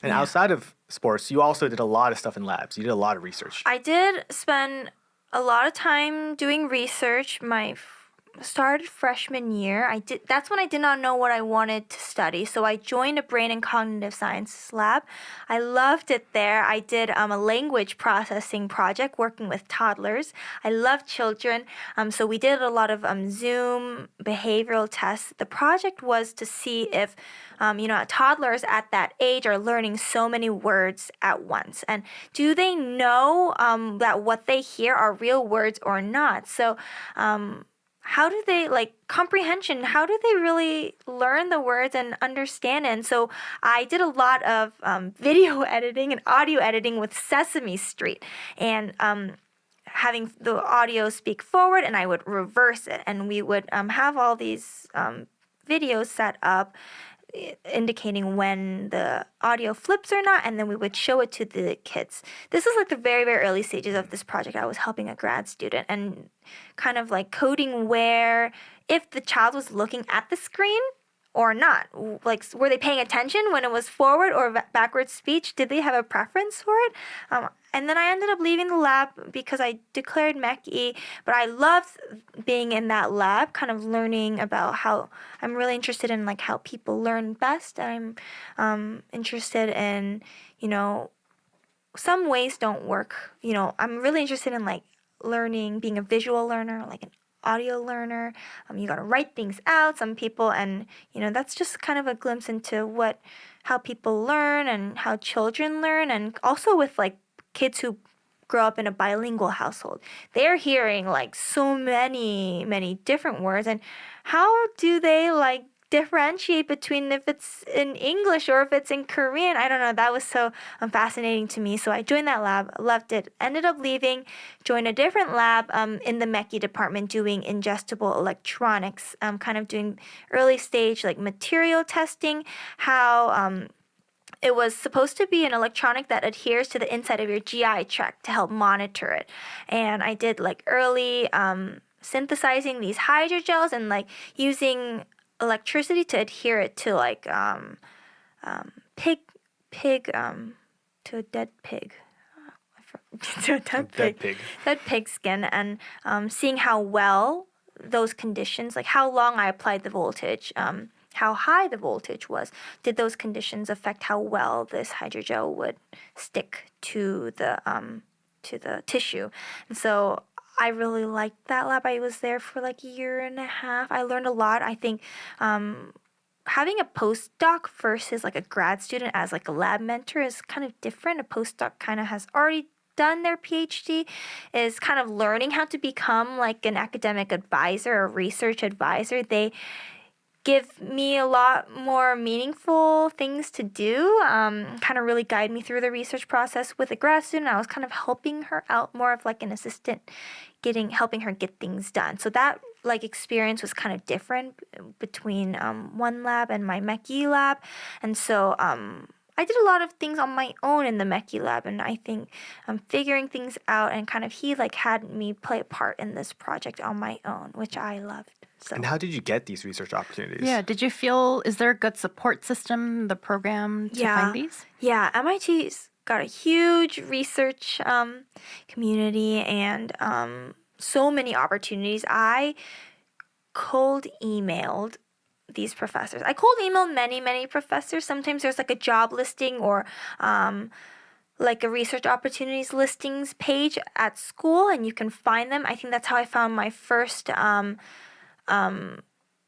And Yeah. outside of sports, you also did a lot of stuff in labs. You did a lot of research. I did spend a lot of time doing research. Started freshman year. That's when I did not know what I wanted to study. So I joined a brain and cognitive sciences lab. I loved it there. I did a language processing project working with toddlers. I love children. So we did a lot of Zoom behavioral tests. The project was to see if toddlers at that age are learning so many words at once, and do they know that what they hear are real words or not? So how do they comprehension, how do they really learn the words and understand it? And so I did a lot of video editing and audio editing with Sesame Street, and having the audio speak forward and I would reverse it, and we would have all these videos set up indicating when the audio flips or not, and then we would show it to the kids. This is like the very, very early stages of this project. I was helping a grad student and kind of like coding where, if the child was looking at the screen or not. Like, were they paying attention when it was forward or backward speech? Did they have a preference for it? And then I ended up leaving the lab because I declared MECE, but I loved being in that lab, kind of learning about how I'm really interested in like how people learn best. I'm interested in, some ways don't work. I'm really interested in like learning, being a visual learner, like an audio learner. You got to write things out. Some people, and that's just kind of a glimpse into how people learn and how children learn, and also with like kids who grow up in a bilingual household. They're hearing like so many different words, and how do they like differentiate between if it's in English or if it's in Korean? I don't know. That was so fascinating to me. So I joined that lab, loved it, ended up leaving, joined a different lab in the MECE department doing ingestible electronics, kind of doing early stage like material testing, how it was supposed to be an electronic that adheres to the inside of your GI tract to help monitor it. And I did like early synthesizing these hydrogels and like using electricity to adhere it to like pig to a dead pig. To a dead pig skin, and seeing how well those conditions, like how long I applied the voltage, how high the voltage was, did those conditions affect how well this hydrogel would stick to the tissue. And so I really liked that lab. I was there for like a year and a half. I learned a lot. I think having a postdoc versus like a grad student as like a lab mentor is kind of different. A postdoc kind of has already done their PhD, is kind of learning how to become like an academic advisor or research advisor. They give me a lot more meaningful things to do, kind of really guide me through the research process. With a grad student, I was kind of helping her out, more of like an assistant, helping her get things done. So that like experience was kind of different between one lab and my MECE lab. And so I did a lot of things on my own in the MECE lab, and I think figuring things out, and kind of he like had me play a part in this project on my own, which I loved. So. And how did you get these research opportunities? Yeah, did you feel, is there a good support system, the program, to find these? Yeah, MIT's got a huge research community and so many opportunities. I cold emailed these professors. I cold emailed many professors. Sometimes there's like a job listing or like a research opportunities listings page at school, and you can find them. I think that's how I found my first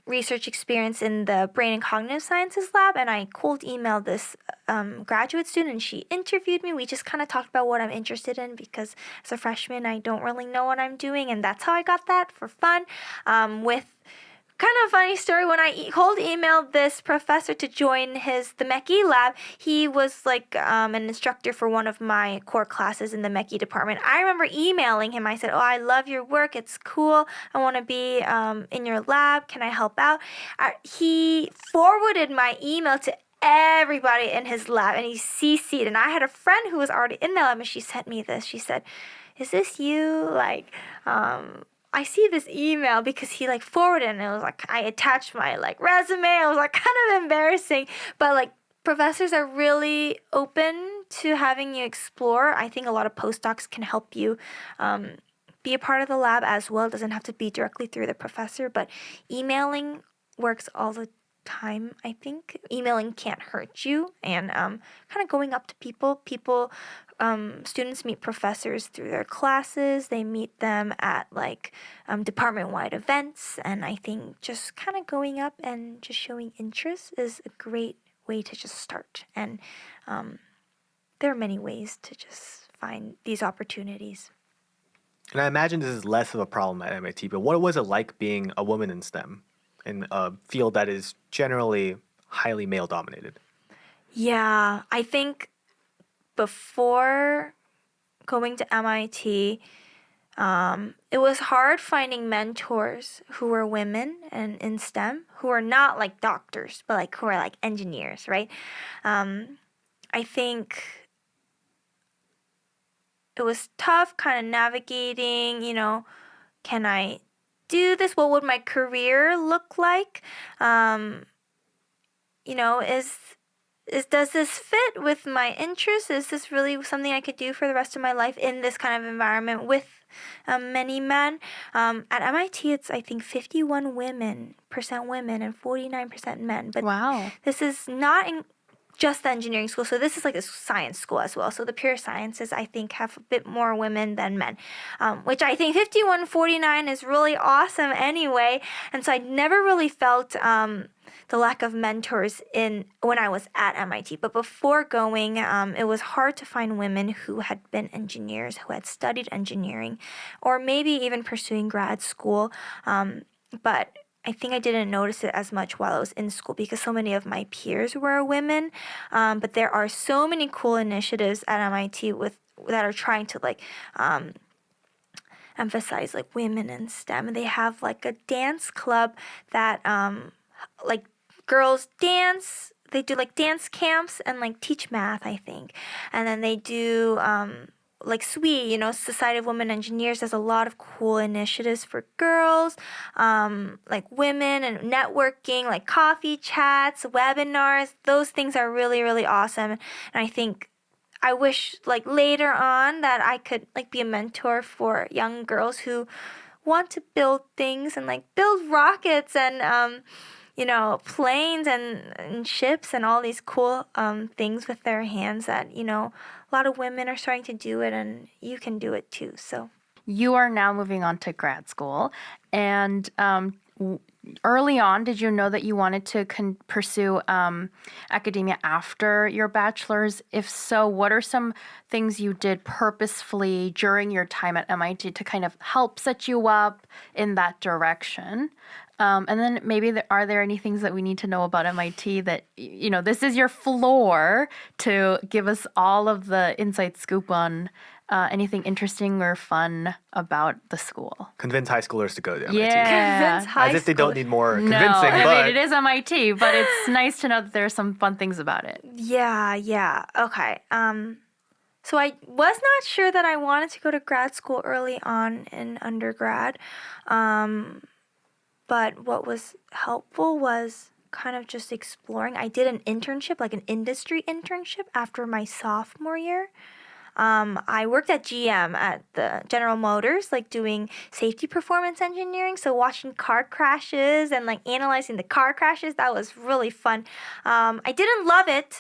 research experience in the brain and cognitive sciences lab, and I cold emailed this graduate student, and she interviewed me. We just kind of talked about what I'm interested in, because as a freshman I don't really know what I'm doing, and that's how I got that for fun. With kind of a funny story, when I cold emailed this professor to join the MECE lab, he was like an instructor for one of my core classes in the MECE department. I remember emailing him. I said, "Oh, I love your work. It's cool. I want to be in your lab. Can I help out?" He forwarded my email to everybody in his lab, and he CC'd. And I had a friend who was already in the lab, and she sent me this. She said, "Is this you? Like, I see this email," because he like forwarded, and it was like I attached my like resume. It was like kind of embarrassing, but like professors are really open to having you explore. I think a lot of postdocs can help you be a part of the lab as well. It doesn't have to be directly through the professor, but emailing works all the time. I think emailing can't hurt you, and kind of going up to people. Students meet professors through their classes. They meet them at like department-wide events, and I think just kind of going up and just showing interest is a great way to just start. And there are many ways to just find these opportunities. And I imagine this is less of a problem at MIT, but what was it like being a woman in STEM, in a field that is generally highly male dominated? Yeah, I think before going to MIT, it was hard finding mentors who were women and in STEM, who are not like doctors, but like who are like engineers, right? I think it was tough kind of navigating, can I do this? What would my career look like? Does this fit with my interests? Is this really something I could do for the rest of my life in this kind of environment with many men? At MIT, it's I think 51% women and 49% men. But Wow. this is not just the engineering school, so this is like a science school as well. So the pure sciences, I think, have a bit more women than men, which I think 51-49 is really awesome anyway. And so I never really felt the lack of mentors when I was at MIT. But before going, it was hard to find women who had been engineers, who had studied engineering, or maybe even pursuing grad school. But I think I didn't notice it as much while I was in school because so many of my peers were women. But there are so many cool initiatives at MIT that are trying to emphasize like women in STEM. And they have like a dance club that like girls dance. They do like dance camps and like teach math, I think. And then they do like SWE, Society of Women Engineers, has a lot of cool initiatives for girls, like women and networking, like coffee chats, webinars. Those things are really, really awesome. And I think I wish like later on that I could like be a mentor for young girls who want to build things and like build rockets and planes and ships and all these cool things with their hands that, a lot of women are starting to do it and you can do it too. So You are now moving on to grad school. And early on, did you know that you wanted to pursue academia after your bachelor's? If so, what are some things you did purposefully during your time at MIT to kind of help set you up in that direction? And then maybe are there any things that we need to know about MIT that, this is your floor to give us all of the inside scoop on anything interesting or fun about the school? Convince high schoolers to go to MIT. Yeah. convince high As if they don't schoolers. need more No, convincing, I but mean, it is MIT, but it's nice to know that there are some fun things about it. Yeah. Okay. So I was not sure that I wanted to go to grad school early on in undergrad. But what was helpful was kind of just exploring. I did an internship, like an industry internship after my sophomore year. I worked at GM at the General Motors, like doing safety performance engineering. So watching car crashes and like analyzing the car crashes, that was really fun. I didn't love it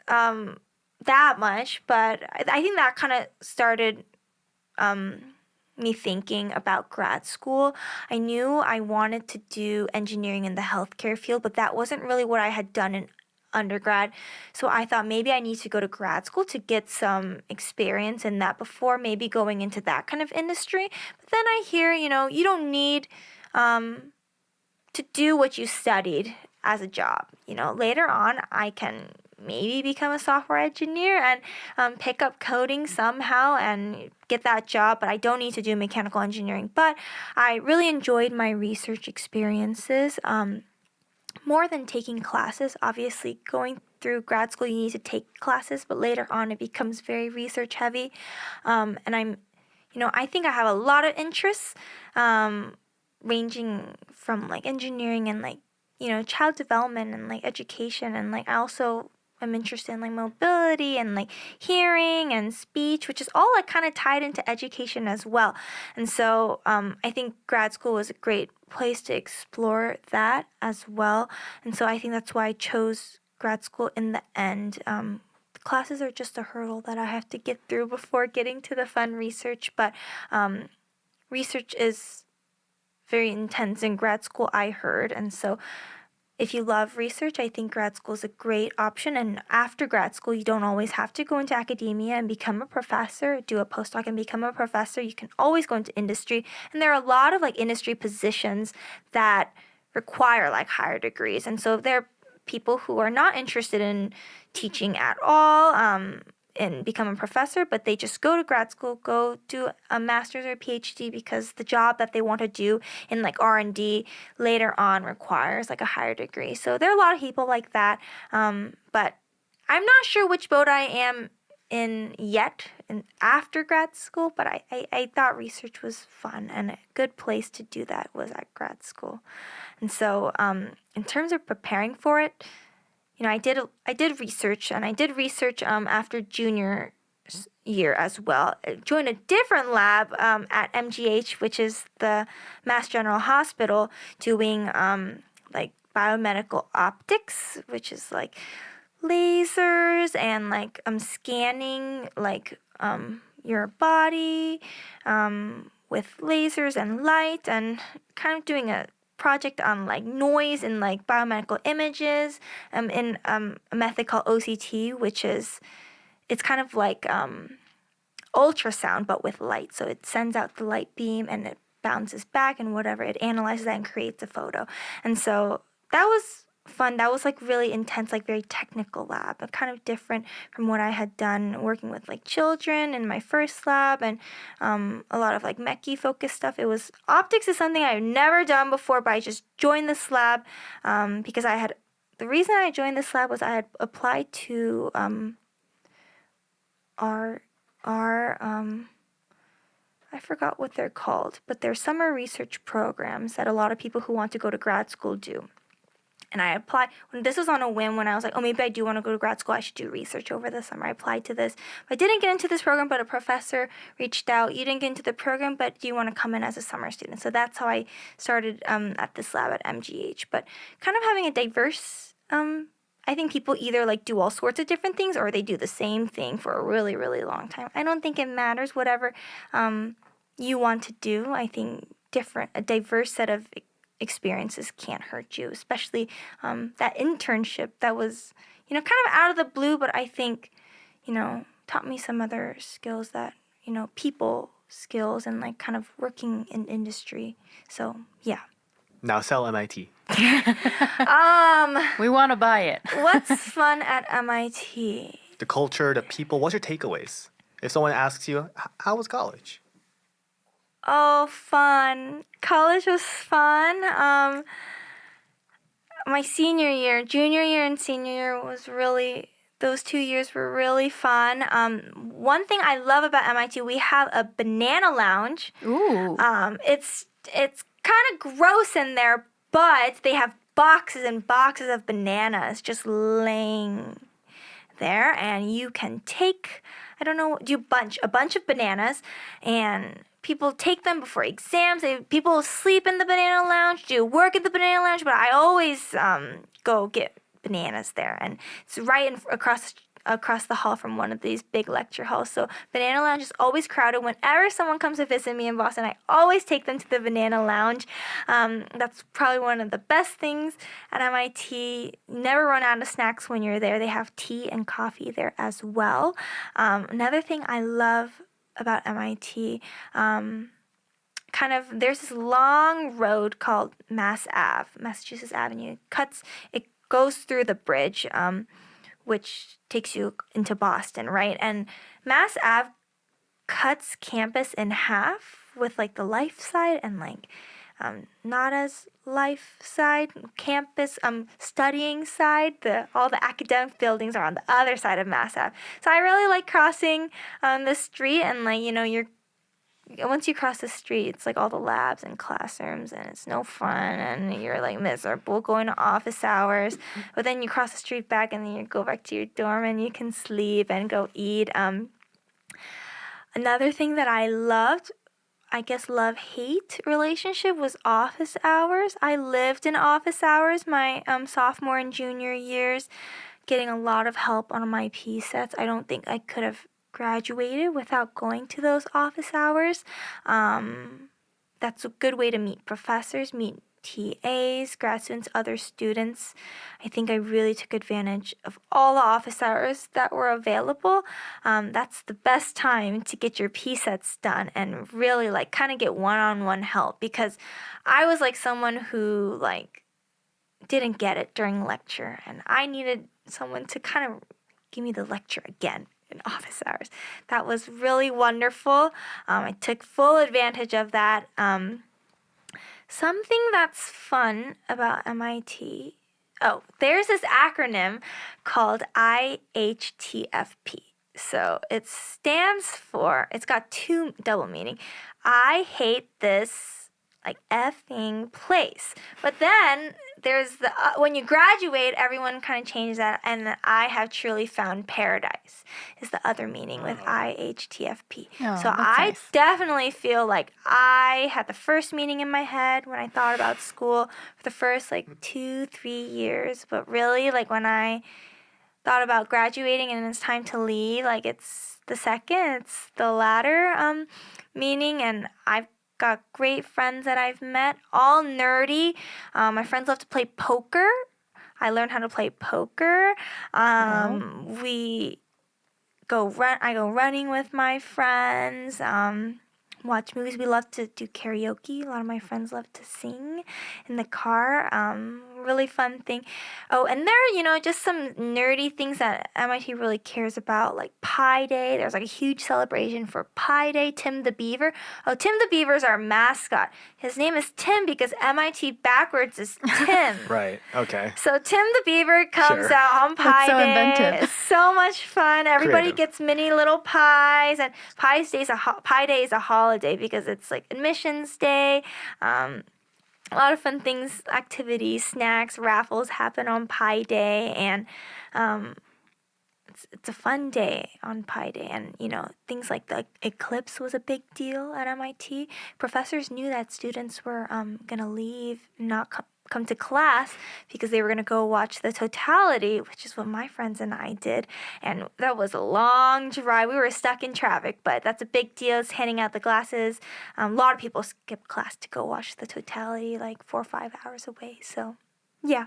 that much, but I think that kind of started me thinking about grad school. I knew I wanted to do engineering in the healthcare field, but that wasn't really what I had done in undergrad. So I thought maybe I need to go to grad school to get some experience in that before maybe going into that kind of industry. But then I hear, you don't need to do what you studied as a job. Later on I can maybe become a software engineer and pick up coding somehow and get that job, but I don't need to do mechanical engineering. But I really enjoyed my research experiences. More than taking classes. Obviously, going through grad school, you need to take classes, but later on it becomes very research heavy. And I think I have a lot of interests, ranging from like engineering and like, child development and like education. And like I also am interested in like mobility and like hearing and speech, which is all like kind of tied into education as well. And so I think grad school was a great place to explore that as well. And so I think that's why I chose grad school in the end. Classes are just a hurdle that I have to get through before getting to the fun research, but research is very intense in grad school, I heard. And so if you love research, I think grad school is a great option. And after grad school, you don't always have to go into academia and become a professor, do a postdoc and become a professor. You can always go into industry. And there are a lot of like industry positions that require like higher degrees. And so if there are people who are not interested in teaching at all, and become a professor, but they just go to grad school, go do a master's or a PhD because the job that they want to do in like R&D later on requires like a higher degree. So there are a lot of people like that, but I'm not sure which boat I am in yet after grad school, but I thought research was fun and a good place to do that was at grad school. And so in terms of preparing for it, I did research, and I did research after junior year as well. I joined a different lab at MGH, which is the Mass General Hospital, doing like biomedical optics, which is like lasers and like scanning like your body with lasers and light, and kind of doing a project on like noise and like biomedical images in a method called OCT, which is it's kind of like ultrasound but with light. So it sends out the light beam and it bounces back, and whatever it analyzes that and creates a photo. And so that was fun. That was like really intense, like very technical lab, but kind of different from what I had done working with like children in my first lab, and a lot of like mechy focused stuff. It was optics is something I've never done before, but I just joined this lab because the reason I joined this lab was I had applied to our I forgot what they're called, but they're summer research programs that a lot of people who want to go to grad school do. And I applied, this was on a whim when I was like, oh, maybe I do want to go to grad school. I should do research over the summer. I applied to this. I didn't get into this program, but a professor reached out. You didn't get into the program, but do you want to come in as a summer student? So that's how I started at this lab at MGH. But kind of having a diverse, I think people either like do all sorts of different things or they do the same thing for a really, really long time. I don't think it matters. Whatever you want to do, I think a diverse set of experiences can't hurt you, especially that internship that was, kind of out of the blue, but I think, taught me some other skills that, people skills and like kind of working in industry. So, yeah. Now sell MIT. We want to buy it. What's fun at MIT? The culture, the people. What's your takeaways? If someone asks you, how was college? Oh, fun. College was fun. My junior year and senior year those 2 years were really fun. One thing I love about MIT, we have a banana lounge. Ooh. It's kind of gross in there, but they have boxes and boxes of bananas just laying there, and you can take, a bunch of bananas, and people take them before exams. People sleep in the banana lounge, do work at the banana lounge, but I always go get bananas there, and it's right across the hall from one of these big lecture halls. So banana lounge is always crowded. Whenever someone comes to visit me in Boston, I always take them to the banana lounge. That's probably one of the best things at MIT. You never run out of snacks when you're there. They have tea and coffee there as well. Another thing I love about MIT, there's this long road called Massachusetts Avenue. It goes through the bridge, which takes you into Boston, right? And Mass Ave cuts campus in half with like the life side and like not as life side, campus studying side. All the academic buildings are on the other side of Mass Ave. So I really like crossing the street and like, you're once you cross the street, it's like all the labs and classrooms, and it's no fun, and you're like miserable going to office hours. But then you cross the street back, and then you go back to your dorm, and you can sleep and go eat. Another thing that I loved, I guess love-hate relationship, was office hours. I lived in office hours my sophomore and junior years, getting a lot of help on my P sets. I don't think I could have graduated without going to those office hours. That's a good way to meet professors, meet TAs, grad students, other students. I think I really took advantage of all the office hours that were available. That's the best time to get your P sets done and really like kind of get one-on-one help, because I was like someone who like didn't get it during lecture, and I needed someone to kind of give me the lecture again in office hours. That was really wonderful. I took full advantage of that. Something that's fun about MIT. Oh, there's this acronym called IHTFP. So it stands for, it's got two double meaning. I hate this like effing place. But then there's the when you graduate, everyone kind of changes that, and the I have truly found paradise is the other meaning with IHTFP. Oh, So that's I nice. definitely feel like I had the first meaning in my head when I thought about school for the first like 2-3 years, but really like when I thought about graduating and it's time to leave, like it's the second, it's the latter meaning. And I've got great friends that I've met, all nerdy. My friends love to play poker. I learned how to play poker. We go run. I go running with my friends. Watch movies. We love to do karaoke. A lot of my friends love to sing in the car. Really fun thing. Oh, and there are, just some nerdy things that MIT really cares about, like Pi Day. There's like a huge celebration for Pi Day. Tim the Beaver. Oh, Tim the Beaver is our mascot. His name is Tim because MIT backwards is Tim. Right. Okay. So Tim the Beaver comes Sure. out on Pi so Day. inventive. It's so much fun. Everybody Creative. gets mini little pies, and Pi Day is a holiday because it's like admissions day. A lot of fun things, activities, snacks, raffles happen on Pi Day, and it's a fun day on Pi Day. And things like the eclipse was a big deal at MIT. Professors knew that students were gonna leave, not come to class because they were going to go watch the totality, which is what my friends and I did. And that was a long drive. We were stuck in traffic, but that's a big deal. It's handing out the glasses. A lot of people skip class to go watch the totality, like 4 or 5 hours away. So, yeah.